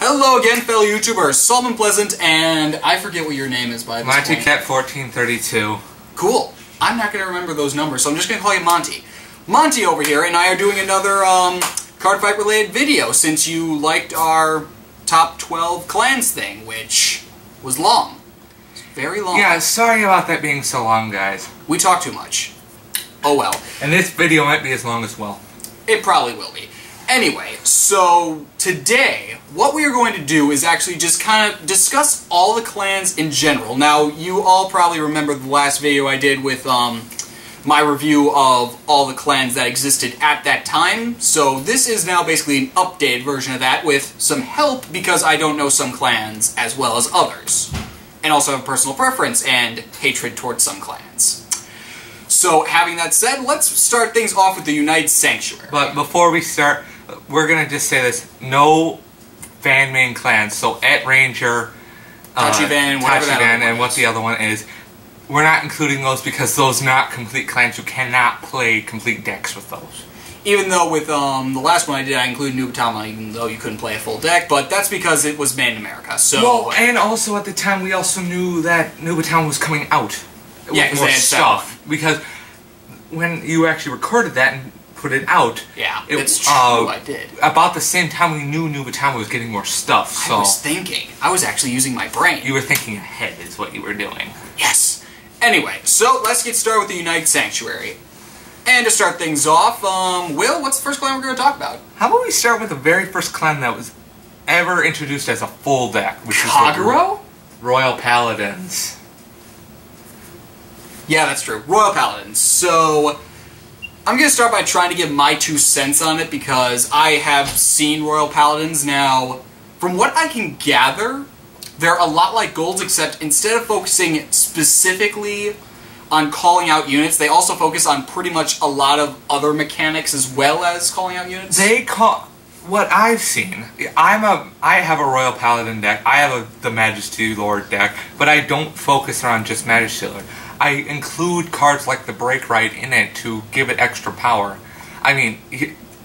Hello again, fellow YouTubers, Solomon Pleasant, and I forget what your name is by this point. MontyCat1432. Cool. I'm not going to remember those numbers, so I'm just going to call you Monty. Monty over here and I are doing another card fight related video since you liked our top 12 clans thing, which was long. It's very long. Yeah, sorry about that being so long, guys. We talk too much. Oh well. And this video might be as long as well. It probably will be. Anyway, so today, what we are going to do is actually just kind of discuss all the clans in general. Now, you all probably remember the last video I did with my review of all the clans that existed at that time. So this is now basically an updated version of that with some help because I don't know some clans as well as others. And also have personal preference and hatred towards some clans. So, having that said, let's start things off with the United Sanctuary. But before we start, we're going to just say this. No fan main clans. So, at Ranger, Tachivan, whatever that Tachivan, and what the other one is. We're not including those because those are not complete clans. You cannot play complete decks with those. Even though with the last one I did, I included Nubatama, even though you couldn't play a full deck, but that's because it was made in America, so... Well, and also at the time we also knew that Nubatama was coming out. Yeah, because they had stuff. Because when you actually recorded that and put it out, yeah, it's true. I did. About the same time we knew Nubatama was getting more stuff. So I was thinking. I was actually using my brain. You were thinking ahead, is what you were doing. Yes. Anyway, so let's get started with the United Sanctuary. And to start things off, Will, what's the first clan we're going to talk about? How about we start with the very first clan that was ever introduced as a full deck, which is Kagero? Royal Paladins. Yeah, that's true. Royal Paladins. So, I'm going to start by trying to give my 2 cents on it because I have seen Royal Paladins. Now, from what I can gather, they're a lot like Golds, except instead of focusing specifically on calling out units, they also focus on pretty much a lot of other mechanics as well as calling out units. They call... What I've seen, I have a Royal Paladin deck, I have the Majesty Lord deck, but I don't focus on just Majesty Lord. I include cards like the Break Ride in it to give it extra power. I mean,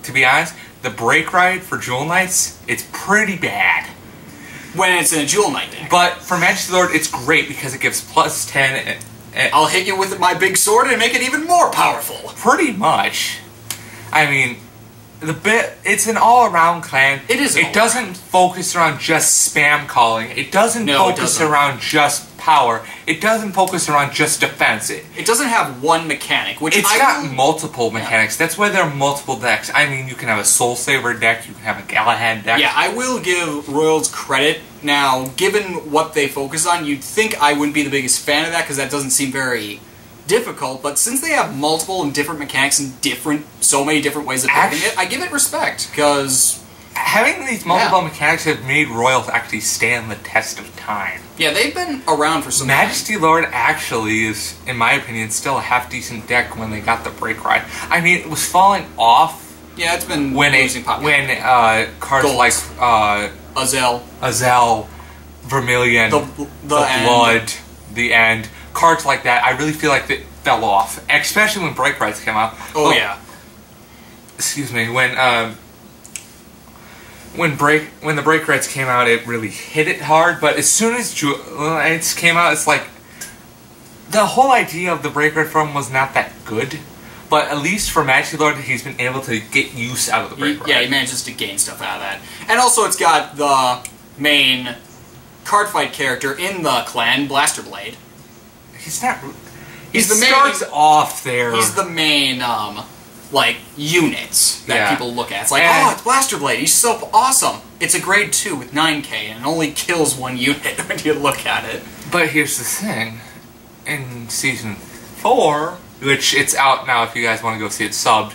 to be honest, the Break Ride for Jewel Knights, it's pretty bad. When it's in a Jewel Knight deck. But for Majesty Lord, it's great because it gives plus 10 and I'll hit you with my big sword and make it even more powerful. Pretty much. I mean, it's an all-around clan. It is. It doesn't focus around just spam calling. It doesn't focus around just power. It doesn't focus around just defense. It doesn't have one mechanic, which it's got multiple mechanics. That's why there are multiple decks. I mean, you can have a Soul Saver deck. You can have a Galahad deck. Yeah, I will give Royals credit. Now, given what they focus on, you'd think I wouldn't be the biggest fan of that because that doesn't seem very difficult, but since they have multiple and different mechanics and so many different ways of doing it, I give it respect, because... Having these multiple mechanics have made Royals actually stand the test of time. Yeah, they've been around for some time. Majesty Lord actually is, in my opinion, still a half-decent deck when they got the Break Ride. I mean, it was falling off... Yeah, it's been losing popularity. When cards Gold. like... Azel, Vermilion, the Blood, the End... Cards like that, I really feel like they fell off, especially when Break Rides came out. Oh yeah. Excuse me. When the Break Rides came out, it really hit it hard. But as soon as Jewel Knights came out, it's like the whole idea of the Break Ride form was not that good. But at least for Majesty Lord, he's been able to get use out of the Break Ride. Yeah, he manages to gain stuff out of that, and also it's got the main card fight character in the clan, Blaster Blade. He's not... He starts off there. He's the main, like, unit that people look at. It's like, oh, it's Blaster Blade. He's so awesome. It's a grade 2 with 9k, and it only kills 1 unit when you look at it. But here's the thing. In Season 4, which it's out now if you guys want to go see it subbed,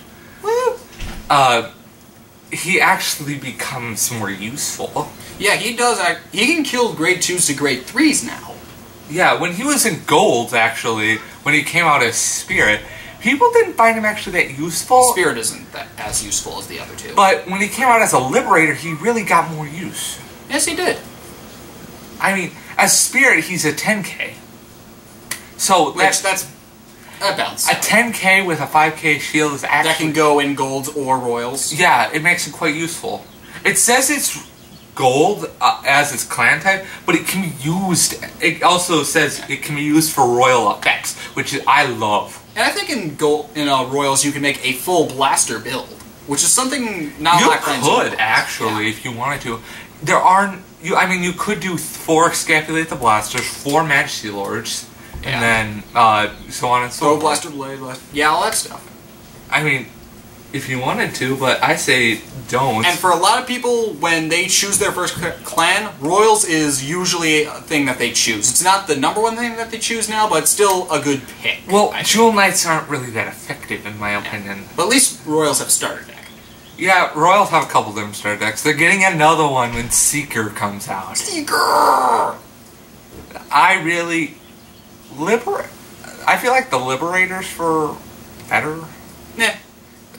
he actually becomes more useful. Yeah, he does. He can kill grade 2s to grade 3s now. Yeah, when he was in Gold, actually, when he came out as Spirit, people didn't find him actually that useful. Spirit isn't as useful as the other two. But when he came out as a Liberator, he really got more use. Yes, he did. I mean, as Spirit, he's a 10k. So that's a bounce. A 10k with a 5k shield is actually... That can go in Golds or Royals. Yeah, it makes it quite useful. It says it's gold as its clan type, but it can be used. It also says it can be used for royal effects, which I love. And I think in gold, in Royals, you can make a full blaster build, which is something not You black clans could do. actually, if you wanted to. There are I mean, you could do 4 Scapulate the Blasters, 4 Majesty Lords, and then so on and so forth. Blaster Blade, yeah, all that stuff. I mean, if you wanted to, but I say don't. And for a lot of people, when they choose their first clan, Royals is usually a thing that they choose. It's not the #1 thing that they choose now, but it's still a good pick. Well, Jewel Knights aren't really that effective, in my opinion. But at least Royals have a starter deck. Yeah, Royals have a couple different starter decks. They're getting another one when Seeker comes out. Seeker! I really... I feel like the Liberators were better Nah.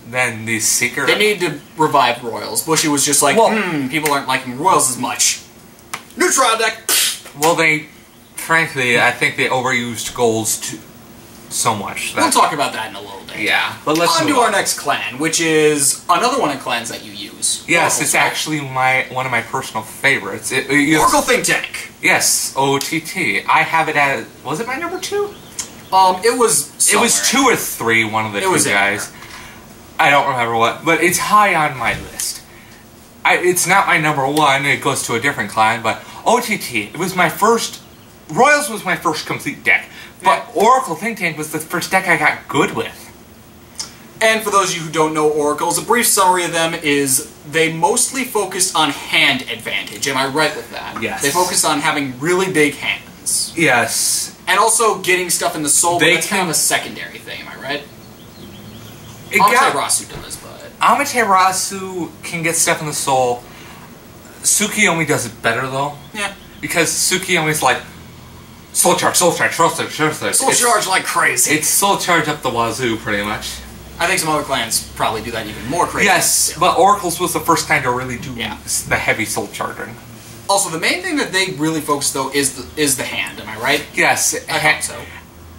than the Seeker. They need to revive Royals. Bushy was just like, people aren't liking Royals as much. Neutral deck! Well, frankly, I think they overused goals so much. We'll talk about that in a little bit. Yeah, but let's on move to our next clan, which is another one of clans that you use. Yes, Oracle it's Tank. actually one of my personal favorites. Oracle Think Tank. Yes, OTT. I have it as... Was it my number 2? It was somewhere. It was 2 or 3, one of the two was guys. I don't remember what, but it's high on my list. It's not my number 1, it goes to a different clan, but OTT, it was my first... Royals was my first complete deck, but Oracle Think Tank was the first deck I got good with. And for those of you who don't know Oracles, a brief summary of them is they mostly focus on hand advantage. Am I right with that? Yes. They focus on having really big hands. Yes. And also getting stuff in the soul, but that's kind of a secondary thing, am I right? Amaterasu does, but... Amaterasu can get stuff in the soul. Tsukiyomi does it better, though. Yeah. Because Tsukiyomi's like, soul charge, soul charge, soul charge, soul charge. Soul charge like crazy. It's soul charge up the wazoo, pretty much. I think some other clans probably do that even more crazy. Yes, but Oracle's was the first time to really do the heavy soul charging. Also, the main thing that they really focus, though, is the hand, am I right? Yes. I thought so.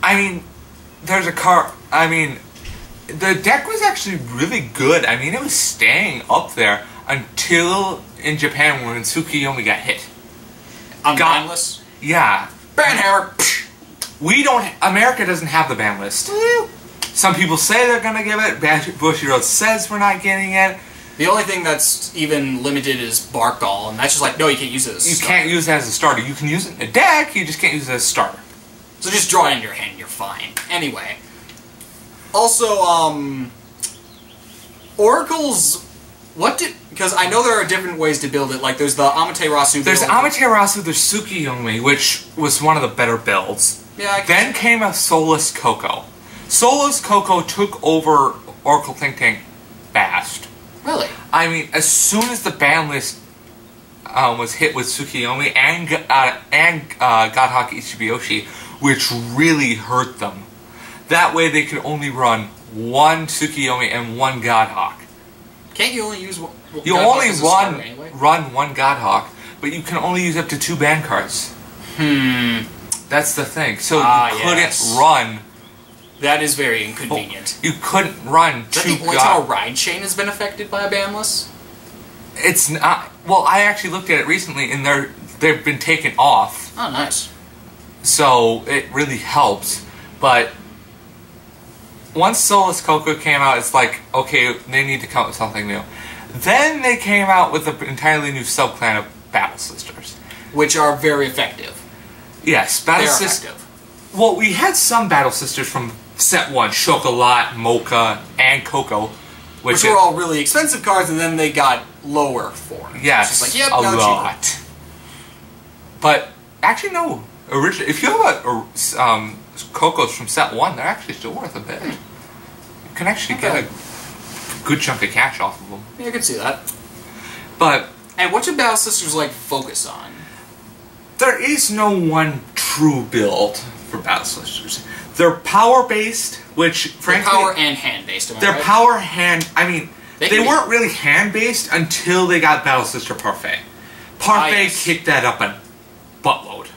I mean, there's a card... I mean, the deck was actually really good. I mean, it was staying up there until in Japan when Tsukiyomi got hit. On ban list? Yeah. Banhammer! America doesn't have the ban list. Some people say they're going to give it. Bushiroad says we're not getting it. The only thing that's even limited is Barkdoll, and that's just like, no, you can't use it as a starter. You can't use it as a starter. You can use it in a deck, you just can't use it as a starter. So just draw it in your hand, you're fine. Anyway. Also, Oracles... Because I know there are different ways to build it. Like, there's the Amaterasu build. There's Amaterasu, there's Tsukiyomi, which was one of the better builds. Yeah, Then came a Soulless Coco. Soulless Coco took over Oracle Think Tank fast. Really? I mean, as soon as the ban list was hit with Tsukiyomi and Godhawk Ichibiyoshi, which really hurt them. That way they could only run 1 Tsukiyomi and 1 Godhawk. Can't you only use one? You only run 1 Godhawk, but you can only use up to 2 ban cards. That's the thing. So you couldn't run... That is very inconvenient. You couldn't run 2 the only time a ride chain has been affected by a ban list? It's not... Well, I actually looked at it recently, and they've been taken off. Oh, nice. So it really helps. But once Soulless Coco came out, it's like, okay, they need to come up with something new. Then they came out with an entirely new subclan of Battle Sisters. Which are very effective. Yes, Battle Sisters. Effective. Well, we had some Battle Sisters from Set 1, Chocolat, Mocha, and Coco. Which were all really expensive cards, and then they got lower for them. Yes, just like, yep, a no lot. cheaper. But, actually, no. If you have Cocos from Set 1, they're actually still worth a bit. You can actually get a good chunk of cash off of them. Yeah, I can see that. But... And what should Battle Sisters, like, focus on? There is no one true build for Battle Sisters. They're power-based, which, frankly... They're power and hand-based, am I right? They're power-hand... I mean, they weren't really hand-based until they got Battle Sister Parfait. Parfait kicked that up a buttload.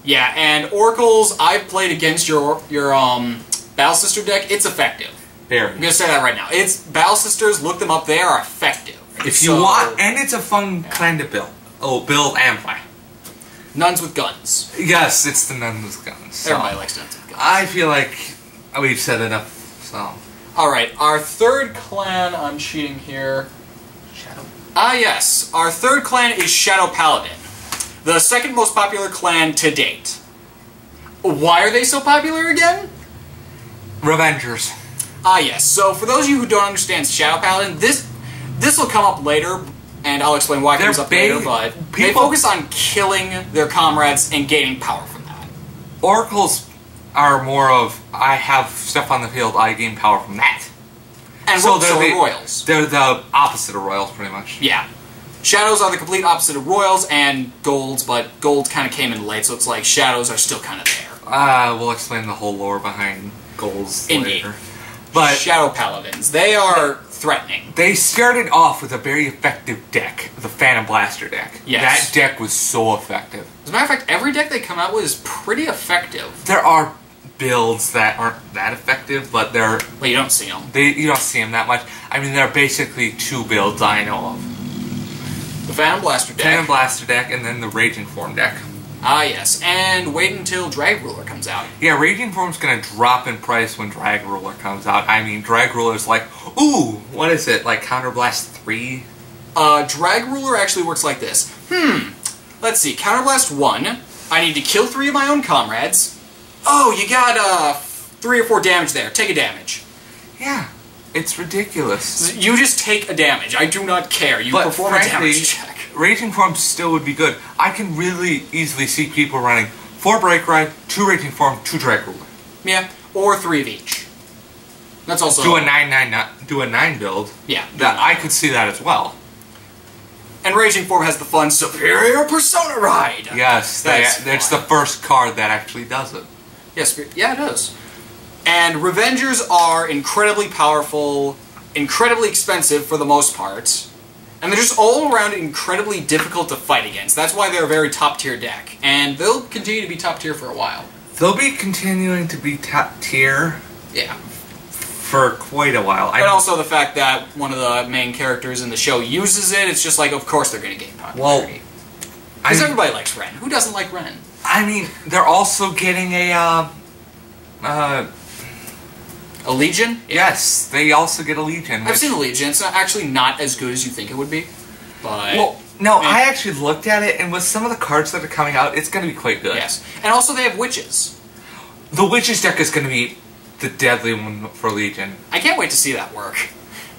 Yeah, and Oracles, I've played against your Battle Sister deck. It's effective. Very. I'm going to say that right now. It's Battle Sisters, look them up, they are effective. If you want... And it's a fun clan to build. build and play. Nuns with guns. Yes, it's the nuns with guns. So Everybody likes nuns with guns. I feel like we've said enough, so... Alright, our third clan, I'm cheating here. Shadow. Yes. Our third clan is Shadow Paladin. The second most popular clan to date. Why are they so popular again? Revengers. Yes. So for those of you who don't understand Shadow Paladin, this will come up later, and I'll explain why it comes up later, but they focus on killing their comrades and gaining power from that. Oracles are more of, I have stuff on the field, I gain power from that. And so they're royals. They're the opposite of royals, pretty much. Yeah. Shadows are the complete opposite of royals and golds, but gold kind of came in late, so it's like shadows are still kind of there. We'll explain the whole lore behind golds Indeed. later. But Shadow Paladins, they are threatening. They started off with a very effective deck, the Phantom Blaster deck. Yes. That deck was so effective. As a matter of fact, every deck they come out with is pretty effective. There are builds that aren't that effective, but they're... Well, you don't see them. You don't see them that much. I mean, there are basically two builds I know of. The Phantom Blaster deck. Phantom Blaster deck, and then the Raging Form deck. Yes. And wait until Drag Ruler comes out. Yeah, Raging Form's gonna drop in price when Drag Ruler comes out. I mean, Drag Ruler's like, ooh, what is it, like Counterblast 3? Drag Ruler actually works like this. Let's see, Counterblast 1, I need to kill 3 of my own comrades. Oh, you got 3 or 4 damage there. Take a damage. Yeah, it's ridiculous. You just take a damage. I do not care. You perform a damage check. Raging Form still would be good. I can really easily see people running 4 Break Ride, 2 Raging Form, 2 Drag Ruler. Yeah, or 3 of each. That's also... Do a 9 build. Yeah. I could see that as well. And Raging Form has the fun Superior Persona Ride! Yes, that's the first card that actually does it. Yes, yeah, it does. And Revengers are incredibly powerful, incredibly expensive for the most part, and they're just all around incredibly difficult to fight against. That's why they're a very top-tier deck, and they'll continue to be top-tier for a while. They'll be continuing to be top-tier... Yeah. For quite a while. And also the fact that one of the main characters in the show uses it, it's just like, of course they're going to gain popularity. Because everybody likes Ren. Who doesn't like Ren? I mean, they're also getting a Legion? Yes, they also get a Legion. I've seen a Legion. It's actually not as good as you think it would be. But... Well, no, I actually looked at it, and with some of the cards that are coming out, it's going to be quite good. Yes. And also they have Witches. The Witches deck is going to be the deadly one for Legion. I can't wait to see that work.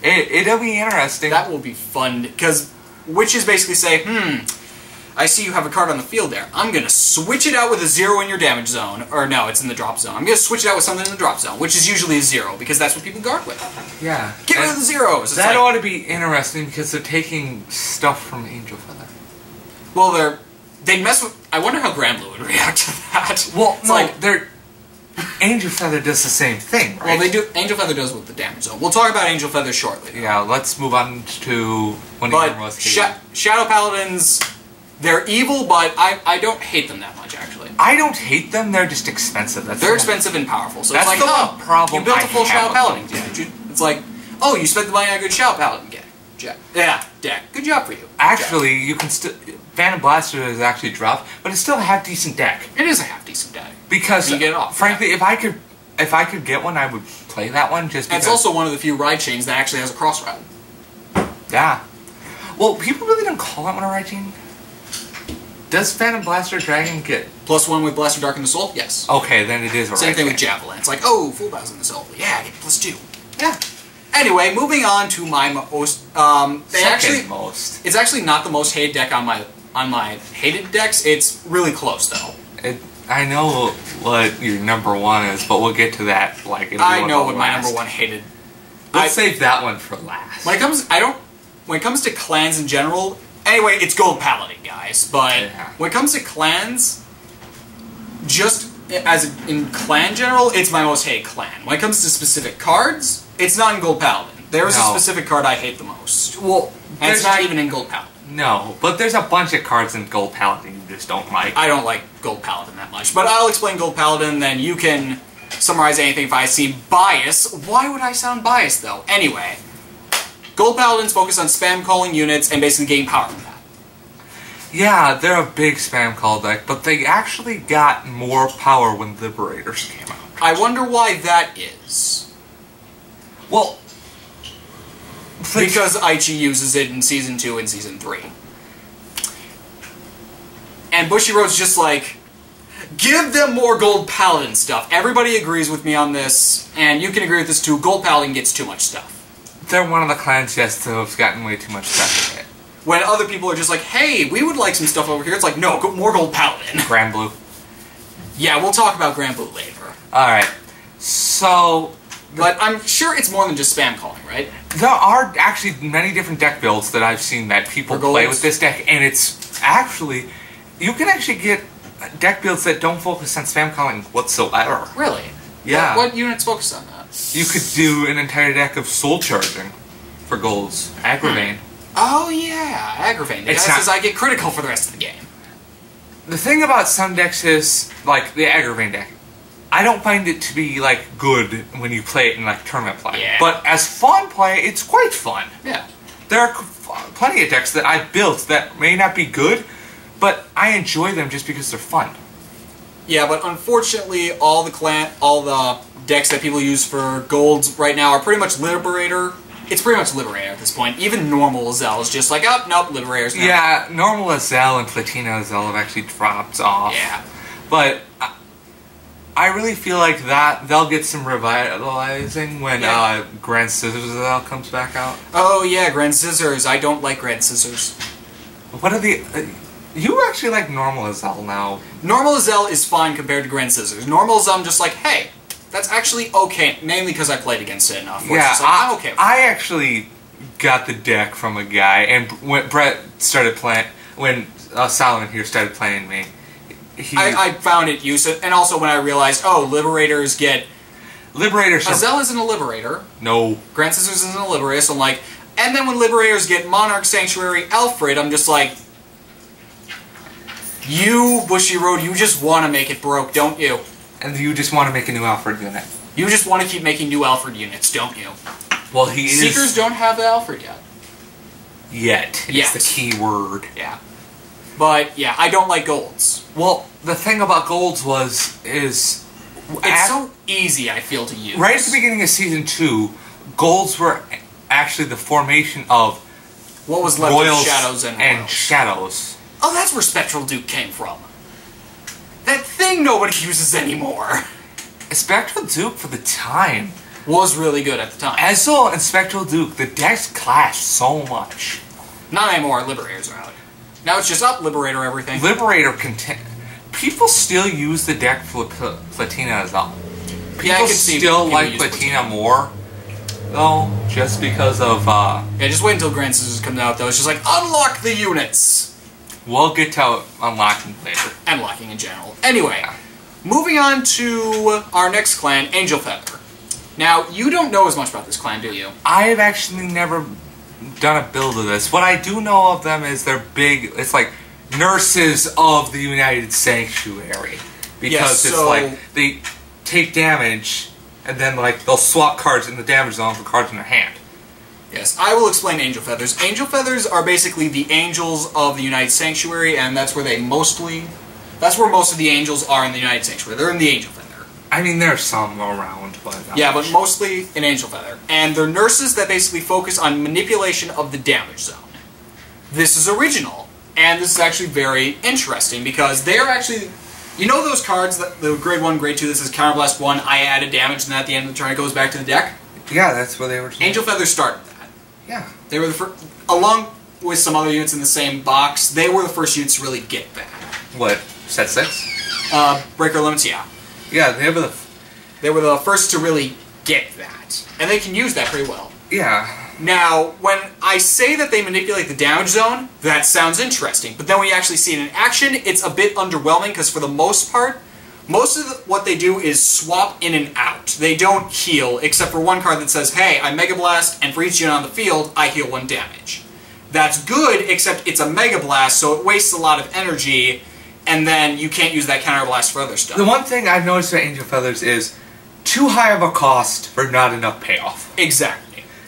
It'll be interesting. That will be fun, because Witches basically say, I see you have a card on the field there. I'm going to switch it out with a 0 in your damage zone. Or no, it's in the drop zone. I'm going to switch it out with something in the drop zone, which is usually a 0, because that's what people guard with. Yeah. Get rid of the zeros! That ought to be interesting, because they're taking stuff from Angel Feather. Well, they mess with... I wonder how Granblue would react to that. Well, Angel Feather does the same thing, right? Well, they do. Angel Feather does with the damage zone. We'll talk about Angel Feather shortly. Though. Yeah, let's move on to one of your most hated. Shadow Paladins, they're evil, but I don't hate them that much, actually. I don't hate them, they're just expensive. They're expensive and powerful, so that's it's like, problem you built a full Shadow Paladin deck. It's like, oh, you spent the money on a good Shadow Paladin deck. Deck. Good job for you. Actually, you can still... Phantom Blaster is actually dropped, but it's still a half-decent deck. It is a half-decent deck. Because, you get it off, frankly, if I could get one, I would play that one just because... And it's also one of the few ride chains that actually has a cross ride. Yeah. Well, people really don't call that one a ride chain. Does Phantom Blaster Dragon get... +1 with Blaster Dark in the Soul? Yes. Okay, then it is a ride chain. Same thing with Javelin. It's like, oh, full Blaster in the Soul. Yeah, I get +2. Yeah. Anyway, moving on to my most... most. It's actually not the most hated deck on my hated decks. It's really close, though. I know what your number 1 is, but we'll get to that. I know what my number 1 hated. Let's save that one for last. When it comes to clans in general, anyway, it's Gold Paladin, guys. But when it comes to clans, just in clan general, it's my most hated clan. When it comes to specific cards, it's not in Gold Paladin. There's a specific card I hate the most. Well, and it's not even in Gold Paladin. No, but there's a bunch of cards in Gold Paladin you just don't like. I don't like Gold Paladin that much, but I'll explain Gold Paladin, then you can summarize anything if I seem biased. Why would I sound biased, though? Anyway, Gold Paladins focus on spam calling units and basically getting power from that. Yeah, they're a big spam call deck, but they actually got more power when Liberators came out. I wonder why that is. Well, because Aichi uses it in Season 2 and Season 3. And Bushiroad's just like, give them more Gold Paladin stuff. Everybody agrees with me on this, and you can agree with this too. Gold Paladin gets too much stuff. They're one of the clans, yes, to have gotten way too much stuff in it. When other people are just like, hey, we would like some stuff over here, it's like, no, more Gold Paladin. Grand Blue. Yeah, we'll talk about Grand Blue later. Alright, so... But I'm sure it's more than just spam calling, right? There are actually many different deck builds that I've seen that people play with this deck, and it's actually... You can actually get deck builds that don't focus on spam calling whatsoever. Really? Yeah. What units focus on that? You could do an entire deck of soul charging for golds. Agravain. Oh yeah, Agravain. The guy says I get critical for the rest of the game. The thing about some decks is, like, the Agravain deck, I don't find it to be, like, good when you play it in, like, tournament play. Yeah. But as fun play, it's quite fun. Yeah. There are plenty of decks that I've built that may not be good, but I enjoy them just because they're fun. Yeah, but unfortunately, all the decks that people use for golds right now are pretty much Liberator. It's pretty much Liberator at this point. Even normal Azel is just like, oh, nope, Liberator's now. Yeah, normal Azel and Platina Azel have actually dropped off. Yeah. But I really feel like that they'll get some revitalizing when Grand Scissors Azel comes back out. Oh yeah, Grand Scissors. I don't like Grand Scissors. What are the... you actually like normal Azel now. Normal Azel is fine compared to Grand Scissors. Normal Azel, I'm just like, hey, that's actually okay. Mainly because I played against it enough. Yeah, like, I'm okay with I actually got the deck from a guy, and when Brett started playing, when Solomon here started playing me, I found it useful, and also when I realized, oh, Liberators get... Liberators... Azel isn't a Liberator. No. Grand Scissors isn't a Liberator, so I'm like... And then when Liberators get Monarch, Sanctuary, Alfred, I'm just like... You, Bushiroad, you just want to make it broke, don't you? And you just want to make a new Alfred unit. You just want to keep making new Alfred units, don't you? Well, he is... Seekers don't have the Alfred yet. Yet. It's the key word. Yeah. But, yeah, I don't like golds. Well, the thing about golds is... It's so easy, I feel, to use. Right at the beginning of Season 2, golds were actually the formation of... What was left Royals of Shadows and Royals. Shadows. Oh, that's where Spectral Duke came from. That thing nobody uses anymore. Spectral Duke, for the time... was really good at the time. Ezel and Spectral Duke, the decks clashed so much. Not anymore, Liberators are out. Now it's just up, Liberator everything. Liberator people still use the deck for Platina Ezel. People still like Platina more, though, just because of... Yeah, just wait until Grand Scissors comes out, though. It's just like, unlock the units! We'll get to unlocking later. And locking in general. Anyway, moving on to our next clan, Angel Feather. Now, you don't know as much about this clan, do you? I've actually never done a build of this. What I do know of them is they're big... It's like nurses of the United Sanctuary. Because it's like, they take damage, and then like they'll swap cards in the damage zone for cards in their hand. Yes, I will explain Angel Feathers. Angel Feathers are basically the angels of the United Sanctuary, and that's where they mostly... That's where most of the angels are in the United Sanctuary. They're in the Angel Feather. I mean, there's some around, but... Yeah, but mostly in Angel Feather. And they're nurses that basically focus on manipulation of the damage zone. This is original, and this is actually very interesting, because they're actually... You know those cards, the Grade 1, Grade 2, this is Counterblast 1, I added damage, and then at the end of the turn it goes back to the deck? Yeah, that's where they were... Angel Feathers started that. Yeah. They were the first, along with some other units in the same box, they were the first units to really get that. What, set 6? Breaker Limits, yeah. Yeah, they were the first to really get that. And they can use that pretty well. Yeah. Now, when I say that they manipulate the damage zone, that sounds interesting. But then when you actually see it in action, it's a bit underwhelming, because for the most part, most of what they do is swap in and out. They don't heal, except for one card that says, hey, I Mega Blast, and for each unit on the field, I heal 1 damage. That's good, except it's a Mega Blast, so it wastes a lot of energy, and then you can't use that Counter Blast for other stuff. The one thing I've noticed about Angel Feathers is too high of a cost for not enough payoff. Exactly.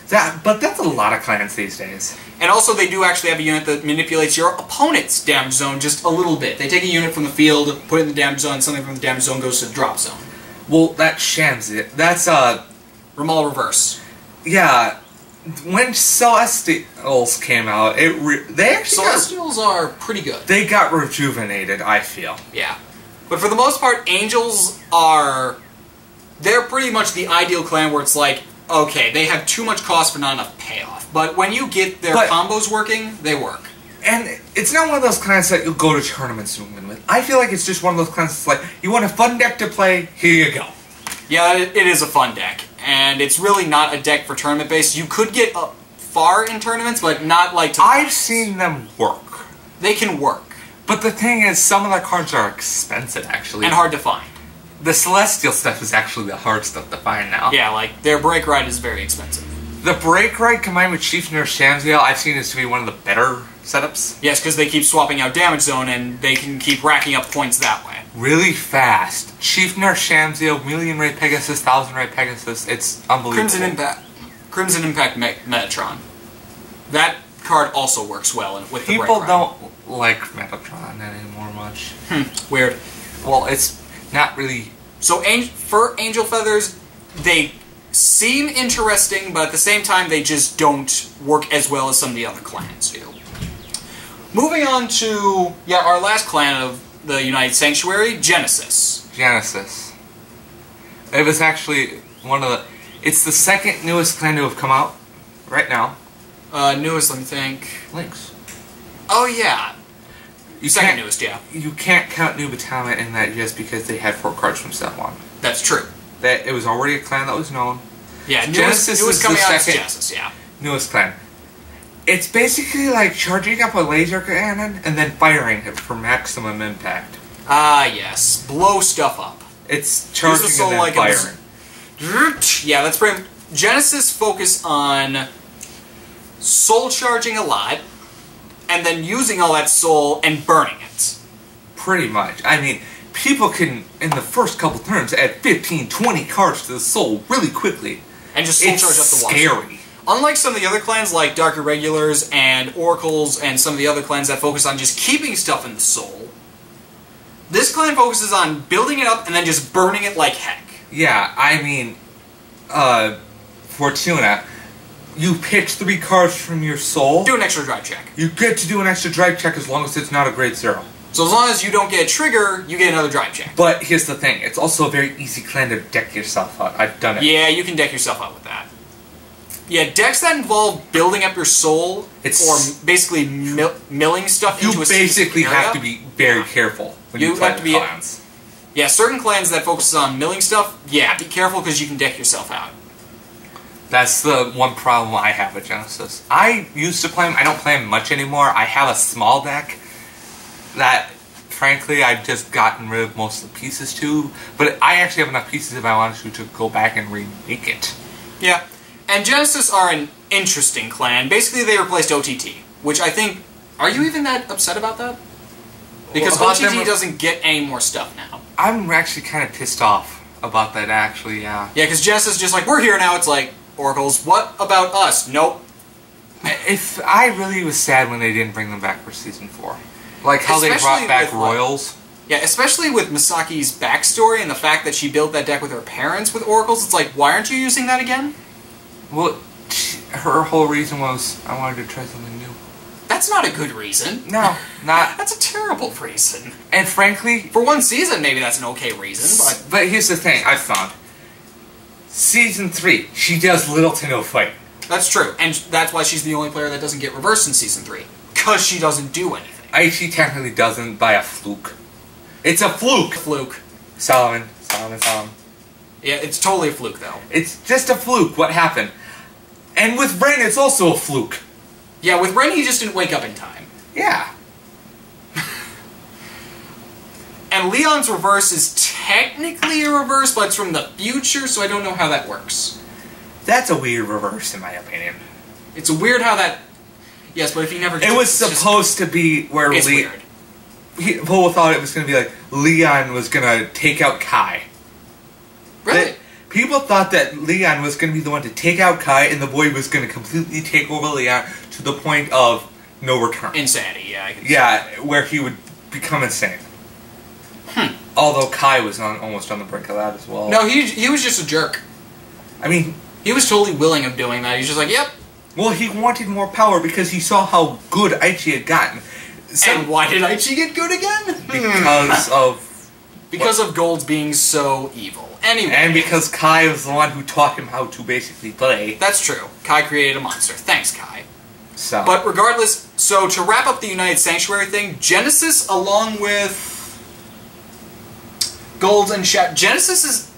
But that's a lot of clans these days. And also they do actually have a unit that manipulates your opponent's damage zone just a little bit. They take a unit from the field, put it in the damage zone, and something from the damage zone goes to the drop zone. Well, that shams it. That's, Ramal Reverse. Yeah. When Celestials came out, they actually Celestials are pretty good. They got rejuvenated, I feel. Yeah. But for the most part, Angels are... They're pretty much the ideal clan where it's like, okay, they have too much cost but not enough payoff. But when you get their combos working, they work. And it's not one of those clans that you'll go to tournaments and win with. I feel like it's just one of those clans that's like, you want a fun deck to play? Here you go. Yeah, it is a fun deck. And it's really not a deck for tournament-based. You could get far in tournaments, but not like... I've seen them work. They can work. But the thing is, some of their cards are expensive, actually. And hard to find. The Celestial stuff is actually the hard stuff to find now. Yeah, like, their Break Ride is very expensive. The Break Ride combined with Chief Nurse Shamsiel, I've seen this to be one of the better setups. Yes, because they keep swapping out Damage Zone, and they can keep racking up points that way. Really fast. Chief Nurse Shamsiel, Million Ray Pegasus, 1000 Ray Pegasus, it's unbelievable. Crimson Impact Metatron. That card also works well with the Break Ride. People don't like Metatron anymore much. Weird. Well, it's not really... So for Angel Feathers, they seem interesting, but at the same time they just don't work as well as some of the other clans do. Moving on to, our last clan of the United Sanctuary, Genesis. Genesis. It was actually one of the... It's the second newest clan to have come out right now. Newest, let me think. Lynx. Oh, yeah. Second newest, yeah. You can't count New Battalion in that just because they had 4 cards from step 1. That's true. That it was already a clan that was known. Yeah, Genesis newest is coming the out second Genesis, yeah. Newest clan. It's basically like charging up a laser cannon and then firing it for maximum impact. Ah, yes. Blow stuff up. It's charging and then firing. Yeah, that's pretty... Genesis focus on soul charging a lot, and then using all that soul and burning it. Pretty much. I mean, people can, in the first couple turns, add 15, 20 cards to the soul really quickly. And just soul charge up the wall. It's scary. Unlike some of the other clans like Dark Irregulars and Oracles and some of the other clans that focus on just keeping stuff in the soul, this clan focuses on building it up and then just burning it like heck. Yeah, I mean, Fortuna, you pick 3 cards from your soul. Do an extra drive check. You get to do an extra drive check as long as it's not a grade 0. So as long as you don't get a trigger, you get another drive check. But here's the thing, it's also a very easy clan to deck yourself out. I've done it. Yeah, you can deck yourself out with that. Yeah, decks that involve building up your soul, or basically milling stuff into a specific You basically area. have to be very careful when you play the clans. Yeah, certain clans that focus on milling stuff, yeah, be careful because you can deck yourself out. That's the one problem I have with Genesis. I used to play them, I don't play them much anymore. I have a small deck that, frankly, I've just gotten rid of most of the pieces to, but I actually have enough pieces if I wanted to go back and remake it. Yeah. And Genesis are an interesting clan. Basically, they replaced OTT, which I think... Are you even that upset about that? Because OTT doesn't get any more stuff now. I'm actually kind of pissed off about that, actually, yeah. Yeah, because Genesis is just like, we're here now. It's like, Oracles, what about us? Nope. If I really was sad when they didn't bring them back for Season 4. Like how they brought back Royals. Yeah, especially with Misaki's backstory and the fact that she built that deck with her parents with Oracles. It's like, why aren't you using that again? Well, her whole reason was, I wanted to try something new. That's not a good reason. No, not... That's a terrible reason. And frankly... For one season, maybe that's an okay reason, but... But here's the thing I've found. Season 3, she does little to no fight. That's true, and that's why she's the only player that doesn't get reversed in Season 3. Because she doesn't do anything. She technically doesn't by a fluke. It's a fluke! Fluke. Solomon. Yeah, it's totally a fluke, though. It's just a fluke. What happened? And with Ren, it's also a fluke. Yeah, with Ren, he just didn't wake up in time. Yeah. And Leon's reverse is technically a reverse, but it's from the future, so I don't know how that works. That's a weird reverse, in my opinion. It's weird how that... Yes, but if he never... It was supposed to be where it's weird. People thought it was going to be like Leon was going to take out Kai. Really? People thought that Leon was going to be the one to take out Kai, and the Void was going to completely take over Leon to the point of no return. Insanity, yeah. Yeah, where he would become insane. Although Kai was almost on the brink of that as well. No, he was just a jerk. I mean... He was totally willing of doing that. He's just like, yep. Well, he wanted more power because he saw how good Aichi had gotten. And why did Aichi get good again? Because of Gold's being so evil. Anyway. And because Kai was the one who taught him how to basically play. That's true. Kai created a monster. Thanks, Kai. So. But regardless, so to wrap up the United Sanctuary thing, Genesis along with Gold and Genesis is...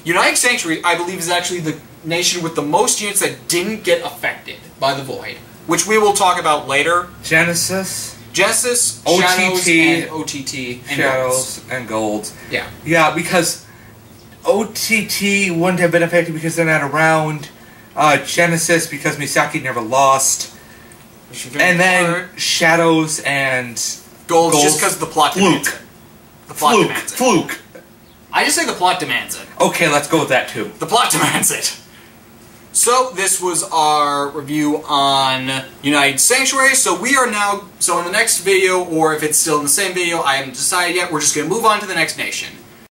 United Sanctuary, I believe, is actually the nation with the most units that didn't get affected by the Void, which we will talk about later. Genesis, OTT, Shadows, and OTT, and Shadows, and Golds. Yeah. Yeah, because OTT wouldn't have been affected because they're not around. Genesis, because Misaki never lost. And then Shadows and Golds just because the plot demands it. The plot demands it. Fluke. I just say the plot demands it. Okay, let's go with that too. The plot demands it. So, this was our review on United Sanctuary. So, we are now... So, in the next video, or if it's still in the same video, I haven't decided yet, we're just going to move on to the next nation.